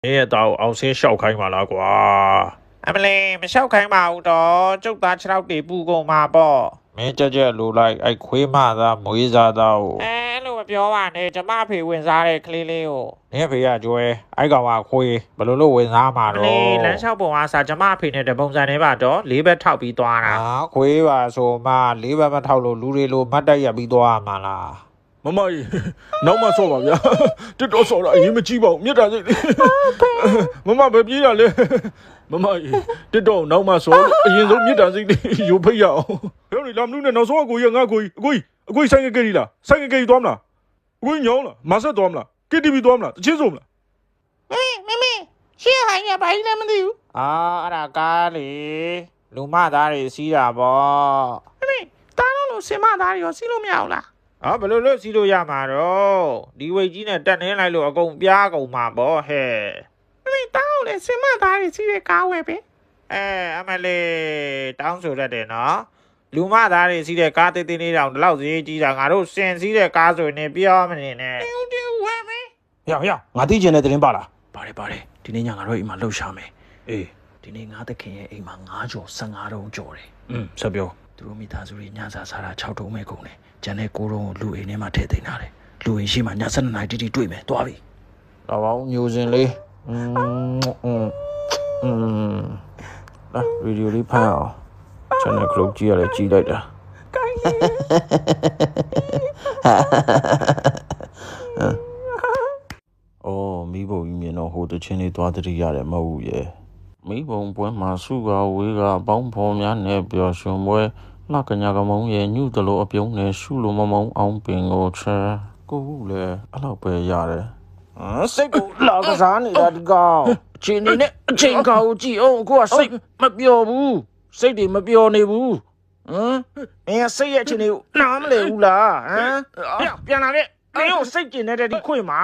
你也到အောင်先笑开嘛啦ကွာအမလေးမလျှောက်ခိုင်းပါဘူးတော့ကျုပ်သား6တွေပူကုန်မှာပေါ့မင်းကြက်လိုလိုက်အဲ့ခွေးမသားမွေးစားသားကိုအဲ့လိုမပြောပါနဲ့ကျမဖေဝင်စားတဲ့ကလေးလေးကိုနင်းဖေကကျွဲအဲ့ကောင်ကခွေးဘယ်လိုလုပ်ဝင်စားမှာတော့လေလမ်းလျှောက်ပုံအားစားကျမဖေနဲ့တပုံစံနဲ့ပါတော့၄ဘက်ထောက်ပြီးသွားတာခွေးပါဆိုမှ၄ဘက်မထောက်လို့လူတွေလိုမတ်တက်ရပြီးသွားမှာလားမမကြီးနောက်မှဆော့ပါဗျာတစ်တော့ဆော့တော့အရင်မကြည့်ပါဘူးမြတ်တာစိတ်မမပဲပြေးတာလေမမကြီးတစ်တော့နောက်မှဆော့အရင်ဆုံးမြတ်တာစိတ်လေးရိုဖိတ်ရအောင်ဘယ်လိုလာမလို့နဲ့နောက်ဆုံးအကိုကြီးငါကိုကြီးအကိုကြီးဆိုင်ကကြီးလားဆိုင်ကကြီးသွားမလားအကိုကြီးညောင်းလားမဆက်သွားမလား KTV သွားမလားတချင်းစုံမလားမရှေ့ဟိုင်းရဘာကြီးလဲမသိဘူးအဲ့ဒါကားလေလူမသားတွေစီးတာပေါ့တားလို့စင်မသားတွေရောစီးလို့မရဘူးလားဘယ်လိုလုပ်စီးလို့ရမှာတော့ဒီဝိတ်ကြီးနဲ့တက်နေလိုက်လို့အကုန်ပြားကုန်မှာပေါ့ဟဲ့တားလို့လေစင်မသားတွေစီးတဲ့ကားဝယ်ပဲအမလေးတောင်းဆိုတတ်တယ်နော်လူမသားတွေစီးတဲ့ကားတေးသေးလေးတောင်ဒီလောက်ဈေးကြီးတာငါတို့စင်စီးတဲ့ကားဆိုရင်ပြောမနေနဲ့တူဝယ်ပဲဟေ့ငါသိကျင်တဲ့သတင်းပါလားပါတယ်ဒီနေ့ညငါတို့အိမ်မှာလှုပ်ရှားမယ်အေးဒီနေ့ငါသခင်ရဲ့အိမ်မှာ9ကျော်15တုံးကျော်တယ်ဆက်ပြောသူတို့မိသားစုတွေညစာစားတာ6တုံးပဲကုန်တယ်ကျန်တဲ့9တုံးကိုလူအိမ်ထဲမှာထည့်သိမ်းထားတယ်လူအိမ်ရှိမှည7နာရီတိတွေ့မယ်သွားပြီတော့ဘောင်းမျိုးစင်လေးလာဗီဒီယိုလေးဖမ်းအောင် channel ခလုတ်ကြည့်ရလဲကြည့်လိုက်တာအော်မိဘကြီးမြင်တော့ဟိုတချင်းလေးသွားတတိရတယ်မဟုတ်ဘူးရဲ့မိဘုံပွဲမှာစုကဝေးကပေါင်းဖော်များနဲ့ပျော်ရွှင်ပွဲလှကညာကမုံရဲ့ညှုတလို့အပြုံးနဲ့ရှုလို့မမုံအောင်ပင်ကိုချဲကိုဟုလေအဲ့လောက်ပဲရတယ်စိတ်ကိုလာကစားနေတာဒီကောင်အချိန်နေနဲ့အချိန်ကောက်ကြည့်အောင်ကိုကစိတ်မပျော်ဘူးစိတ်တွေမပျော်နေဘူးမင်းစိတ်ရဲ့အချိန်တွေကိုနားမလည်ဘူးလားပြန်လာတဲ့မင်းကိုစိတ်ကျင်နေတဲ့ဒီခွေမှာ